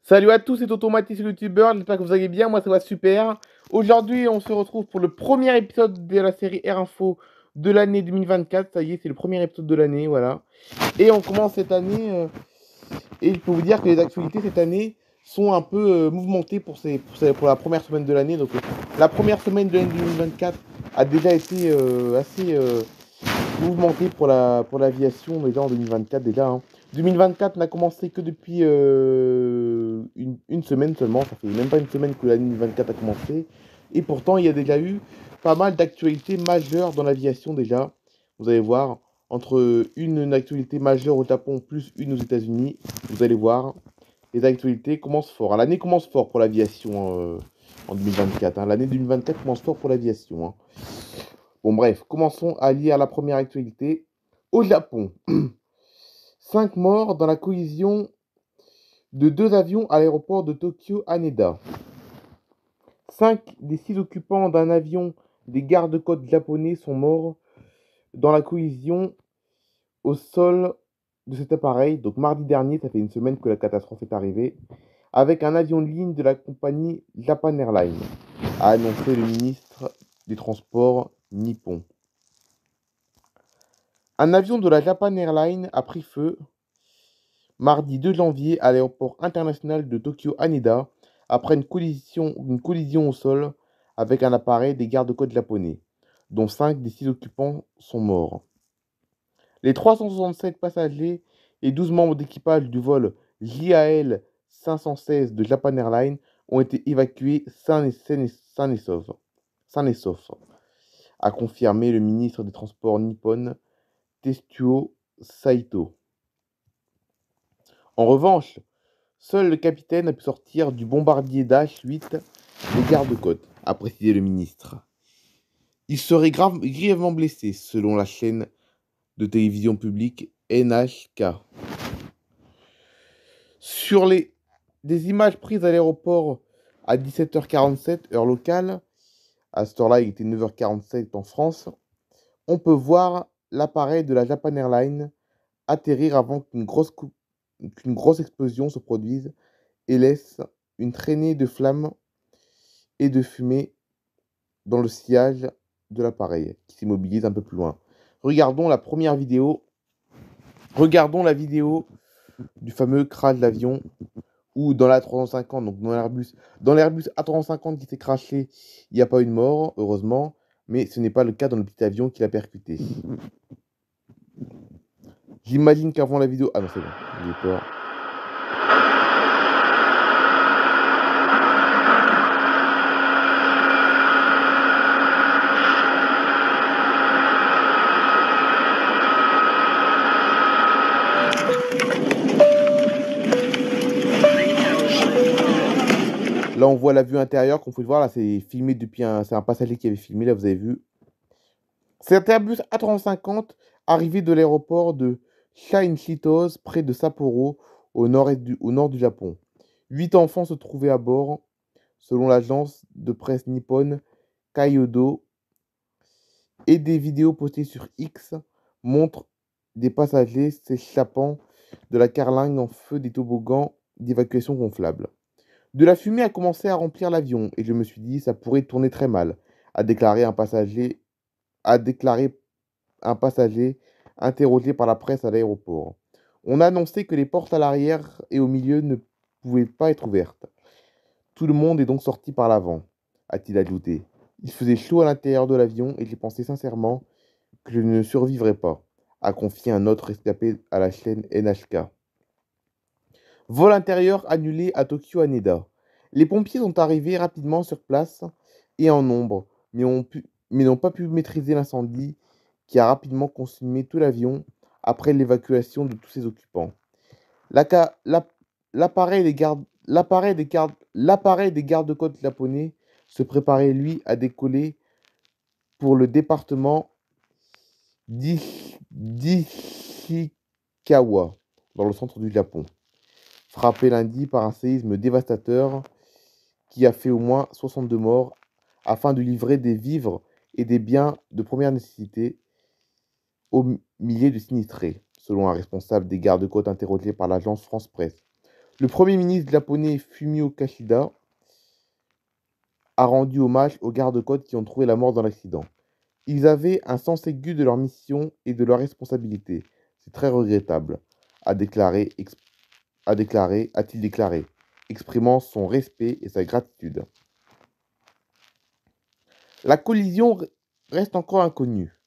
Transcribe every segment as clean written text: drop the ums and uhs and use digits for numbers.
Salut à tous, c'est Automatis, le youtubeur, j'espère que vous allez bien, moi ça va super. Aujourd'hui on se retrouve pour le premier épisode de la série Air Info de l'année 2024, ça y est c'est le premier épisode de l'année, voilà. Et on commence cette année, et je peux vous dire que les actualités cette année sont un peu mouvementées pour la première semaine de l'année. Donc la première semaine de l'année 2024 a déjà été assez mouvementée pour l'aviation déjà en 2024 déjà, hein. 2024 n'a commencé que depuis une semaine seulement, ça fait même pas une semaine que l'année 2024 a commencé. Et pourtant, il y a déjà eu pas mal d'actualités majeures dans l'aviation déjà. Vous allez voir, entre une actualité majeure au Japon plus une aux États-Unis, vous allez voir, les actualités commencent fort, hein. L'année commence fort pour l'aviation en 2024, hein. L'année 2024 commence fort pour l'aviation, hein. Bon bref, commençons à lire la première actualité. Au Japon, 5 morts dans la collision de 2 avions à l'aéroport de Tokyo Haneda. 5 des 6 occupants d'un avion des gardes-côtes japonais sont morts dans la collision au sol de cet appareil. Donc mardi dernier, ça fait une semaine que la catastrophe est arrivée, avec un avion de ligne de la compagnie Japan Airlines, a annoncé le ministre des Transports nippon. Un avion de la Japan Airlines a pris feu mardi 2 janvier à l'aéroport international de Tokyo Haneda après une collision au sol avec un appareil des gardes-côtes japonais, dont 5 des 6 occupants sont morts. Les 367 passagers et 12 membres d'équipage du vol JAL 516 de Japan Airlines ont été évacués sains et saufs, a confirmé le ministre des Transports nippon Tetsuo Saito. En revanche, seul le capitaine a pu sortir du bombardier Dash-8 des gardes-côtes, a précisé le ministre. Il serait grièvement blessé, selon la chaîne de télévision publique NHK. Sur des images prises à l'aéroport à 17h47, heure locale, à cette heure-là il était 9h47 en France, on peut voir l'appareil de la Japan Airlines atterrir avant qu'une grosse explosion se produise et laisse une traînée de flammes et de fumée dans le sillage de l'appareil qui s'immobilise un peu plus loin. Regardons la vidéo du fameux crash d'avion où dans la 350, donc dans l'Airbus A350 qui s'est crashé, il n'y a pas eu de mort, heureusement, mais ce n'est pas le cas dans le petit avion qui l'a percuté. J'imagine qu'avant la vidéo... Ah non, c'est bon, j'ai peur. Là, on voit la vue intérieure, qu'on peut le voir. Là, c'est filmé depuis c'est un passager qui avait filmé. Là, vous avez vu. C'est un Airbus A350 arrivé de l'aéroport de Shin-Chitose, près de Sapporo, au nord du Japon. 8 enfants se trouvaient à bord, selon l'agence de presse nippone Kyodo. Et des vidéos postées sur X montrent des passagers s'échappant de la carlingue en feu des toboggans d'évacuation gonflables. De la fumée a commencé à remplir l'avion et je me suis dit ça pourrait tourner très mal, a déclaré un passager interrogé par la presse à l'aéroport. On a annoncé que les portes à l'arrière et au milieu ne pouvaient pas être ouvertes. Tout le monde est donc sorti par l'avant, a-t-il ajouté. Il faisait chaud à l'intérieur de l'avion et j'ai pensé sincèrement que je ne survivrais pas, a confié un autre rescapé à la chaîne NHK. Vol intérieur annulé à Tokyo Haneda. Les pompiers sont arrivés rapidement sur place et en nombre, mais n'ont pas pu maîtriser l'incendie qui a rapidement consumé tout l'avion après l'évacuation de tous ses occupants. L'appareil des gardes-côtes japonais se préparait, lui, à décoller pour le département d'Ishikawa, dans le centre du Japon, frappé lundi par un séisme dévastateur qui a fait au moins 62 morts, afin de livrer des vivres et des biens de première nécessité aux milliers de sinistrés, selon un responsable des gardes-côtes interrogé par l'agence France Presse. Le premier ministre japonais Fumio Kishida a rendu hommage aux gardes-côtes qui ont trouvé la mort dans l'accident. Ils avaient un sens aigu de leur mission et de leur responsabilité. C'est très regrettable, a-t-il déclaré, exprimant son respect et sa gratitude. La collision reste encore inconnue.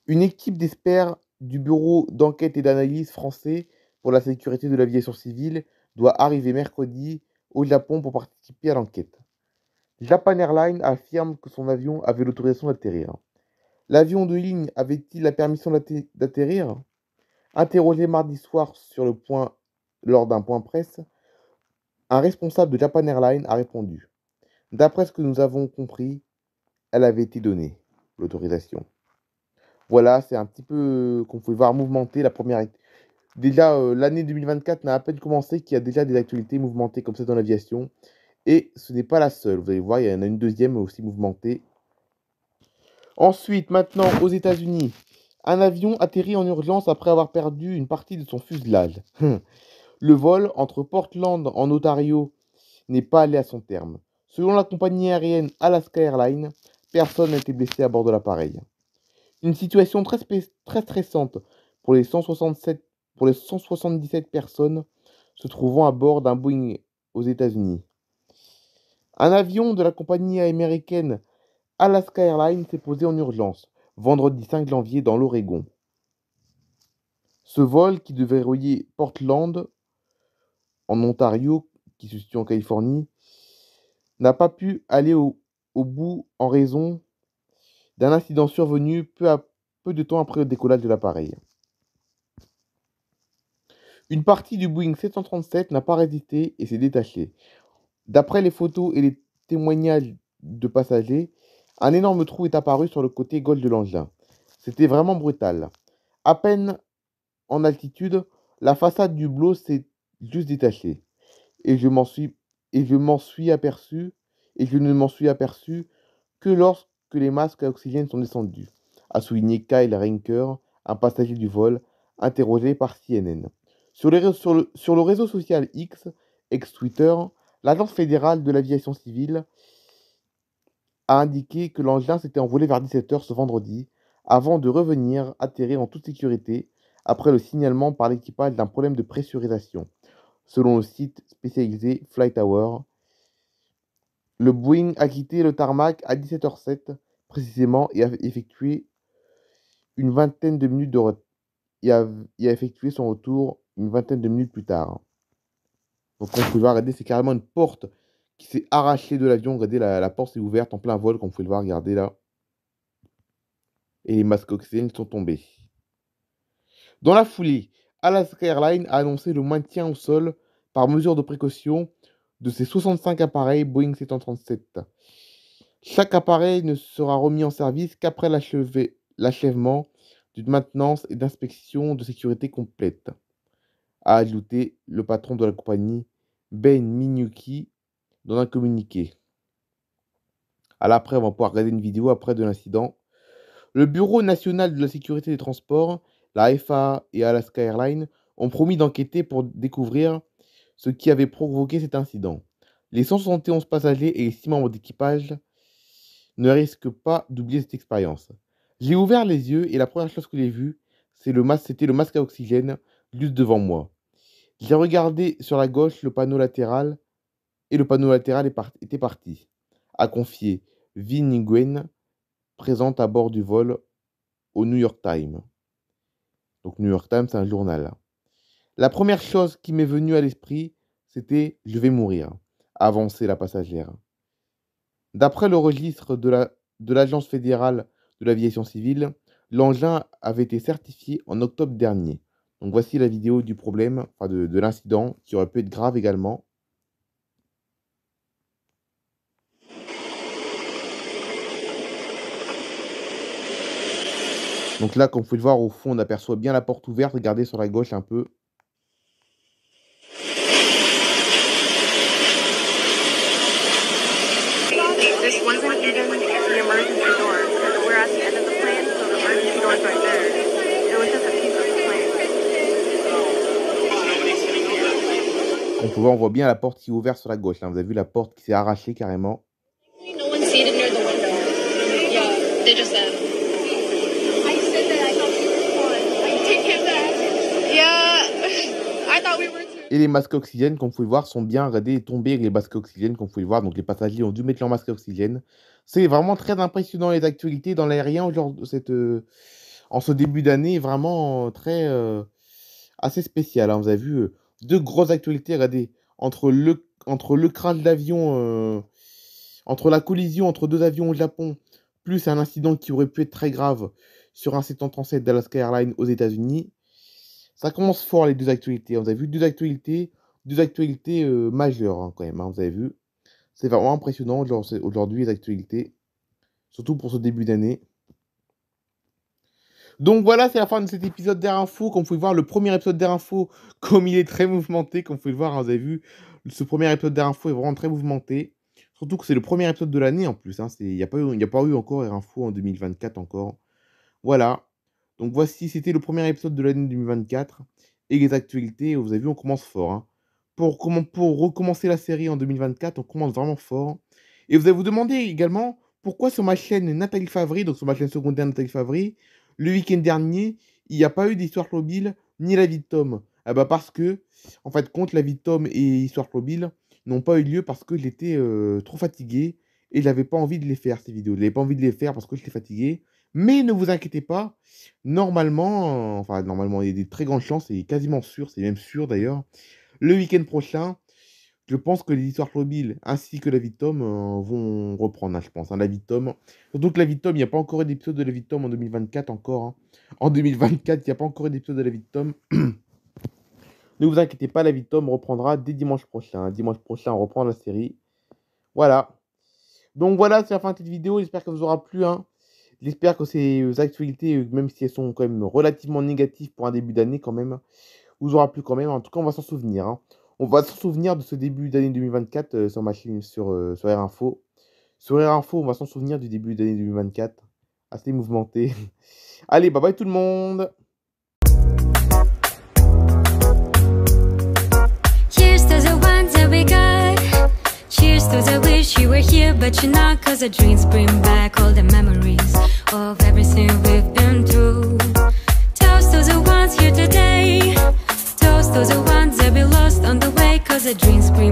Une équipe d'experts du Bureau d'enquête et d'analyse français pour la sécurité de l'aviation civile doit arriver mercredi au Japon pour participer à l'enquête. Japan Airlines affirme que son avion avait l'autorisation d'atterrir. L'avion de ligne avait-il la permission d'atterrir? Interrogé mardi soir sur le point lors d'un point presse, un responsable de Japan Airlines a répondu: d'après ce que nous avons compris, elle avait été donnée, l'autorisation. Voilà, c'est un petit peu qu'on pouvait voir mouvementé la première. Déjà, l'année 2024 n'a à peine commencé qu'il y a déjà des actualités mouvementées comme ça dans l'aviation. Et ce n'est pas la seule. Vous allez voir, il y en a une deuxième aussi mouvementée. Ensuite, maintenant, aux États-Unis, un avion atterrit en urgence après avoir perdu une partie de son fuselage. Le vol entre Portland en Ontario n'est pas allé à son terme. Selon la compagnie aérienne Alaska Airlines, personne n'a été blessé à bord de l'appareil. Une situation très stressante pour les 177 personnes se trouvant à bord d'un Boeing aux États-Unis. Un avion de la compagnie américaine Alaska Airlines s'est posé en urgence vendredi 5 janvier dans l'Oregon. Ce vol, qui devait relier Portland en Ontario, qui se situe en Californie, n'a pas pu aller au bout en raison d'un incident survenu peu de temps après le décollage de l'appareil. Une partie du Boeing 737 n'a pas résisté et s'est détachée. D'après les photos et les témoignages de passagers, un énorme trou est apparu sur le côté gauche de l'engin. C'était vraiment brutal. À peine en altitude, la façade du blot s'est juste détachée. Et je ne m'en suis aperçu que lorsque les masques à oxygène sont descendus, a souligné Kyle Rinker, un passager du vol, interrogé par CNN. Sur le réseau social X, ex-Twitter, l'Agence fédérale de l'aviation civile a indiqué que l'engin s'était envolé vers 17h ce vendredi, avant de revenir atterrir en toute sécurité après le signalement par l'équipage d'un problème de pressurisation. Selon le site spécialisé Flight Hour, le Boeing a quitté le tarmac à 17h07 précisément et a effectué une vingtaine de minutes de a effectué son retour une vingtaine de minutes plus tard. Donc comme vous pouvez voir, regardez, c'est carrément une porte qui s'est arrachée de l'avion. Regardez, la porte s'est ouverte en plein vol, comme vous pouvez le voir, regardez là. Et les masques oxygène sont tombés. Dans la foulée, Alaska Airlines a annoncé le maintien au sol, par mesure de précaution, de ses 65 appareils Boeing 737. Chaque appareil ne sera remis en service qu'après l'achèvement d'une maintenance et d'inspection de sécurité complète, a ajouté le patron de la compagnie, Ben Miyuki, dans un communiqué. Après, on va pouvoir regarder une vidéo après de l'incident. Le Bureau national de la sécurité des transports, la FAA et Alaska Airlines ont promis d'enquêter pour découvrir ce qui avait provoqué cet incident. Les 171 passagers et les 6 membres d'équipage ne risquent pas d'oublier cette expérience. J'ai ouvert les yeux et la première chose que j'ai vue, c'était le masque à oxygène juste devant moi. J'ai regardé sur la gauche le panneau latéral et le panneau latéral était parti, a confié Vin Nguyen, présente à bord du vol au New York Times. Donc New York Times, c'est un journal. La première chose qui m'est venue à l'esprit, c'était je vais mourir, a avancé la passagère. D'après le registre de l'Agence fédérale de l'aviation civile, l'engin avait été certifié en octobre dernier. Donc voici la vidéo du problème, enfin de l'incident, qui aurait pu être grave également. Donc là, comme vous pouvez le voir, au fond, on aperçoit bien la porte ouverte. Regardez sur la gauche un peu. This wasn't even the emergency door. We're at the end of the plane, so the emergency door is right there. It was just a piece of the plane. On voit bien la porte qui est ouverte sur la gauche. Là. Vous avez vu la porte qui s'est arrachée carrément. No one seated near the window. Yeah, they just said. I said that I thought we were one. I take it back. Yeah, I thought we were two. Et les masques oxygène, comme vous pouvez le voir, sont bien raidés et tombés avec les masques oxygène, comme vous pouvez le voir. Donc les passagers ont dû mettre leur masque oxygène. C'est vraiment très impressionnant les actualités dans l'aérien en ce début d'année, vraiment très assez spécial. Hein. Vous avez vu deux grosses actualités, regardez, entre le crash de l'avion, entre la collision entre deux avions au Japon, plus un incident qui aurait pu être très grave sur un 737 d'Alaska Airlines aux États-Unis. Ça commence fort les deux actualités. Vous avez vu deux actualités majeures hein, quand même. Hein, vous avez vu, c'est vraiment impressionnant aujourd'hui les actualités, surtout pour ce début d'année. Donc voilà, c'est la fin de cet épisode d'Air Info. Comme vous pouvez voir, le premier épisode d'Air Info, comme il est très mouvementé, comme vous pouvez le voir, hein, vous avez vu, ce premier épisode d'Air Info est vraiment très mouvementé. Surtout que c'est le premier épisode de l'année en plus. Hein, il n'y a pas eu encore Air Info en 2024 encore. Voilà. Donc voici, c'était le premier épisode de l'année 2024. Et les actualités, vous avez vu, on commence fort. Hein. Pour recommencer la série en 2024, on commence vraiment fort. Et vous allez vous demander également pourquoi sur ma chaîne Nathalie Favry, donc sur ma chaîne secondaire Nathalie Favry, le week-end dernier, il n'y a pas eu d'Histoire Mobile ni La Vie de Tom. Ah bah parce que, en fait, compte La Vie de Tom et Histoire Mobile n'ont pas eu lieu parce que j'étais trop fatigué et j'avais pas envie de les faire, ces vidéos. Je n'avais pas envie de les faire parce que j'étais fatigué. Mais ne vous inquiétez pas, normalement, il y a des très grandes chances, c'est quasiment sûr, c'est même sûr d'ailleurs, le week-end prochain, je pense que les histoires mobiles ainsi que La Vie de Tom vont reprendre, hein, je pense. Hein, La Vie de Tom. Surtout que La Vie de Tom, il n'y a pas encore eu d'épisode de La Vie de Tom en 2024 encore. Hein. En 2024, il n'y a pas encore eu d'épisode de La Vie de Tom. Ne vous inquiétez pas, La Vie de Tom reprendra dès dimanche prochain. Hein. Dimanche prochain, on reprend la série. Voilà. Donc voilà, c'est la fin de cette vidéo. J'espère que vous aura plu. Hein. J'espère que ces actualités, même si elles sont quand même relativement négatives pour un début d'année quand même, vous aura plu quand même. En tout cas, on va s'en souvenir. Hein. On va se souvenir de ce début d'année 2024 sur ma chaîne, sur Air Info. Sur Air Info, on va s'en souvenir du début d'année 2024. Assez mouvementé. Allez, bye bye tout le monde. Here's to the ones that we got. Cheers to the wish you were here, but you're not. Cause the dreams bring back all the memories of everything we've been through. Toast to the ones here today. Toast to the ones that we lost on the way. Cause the dreams bring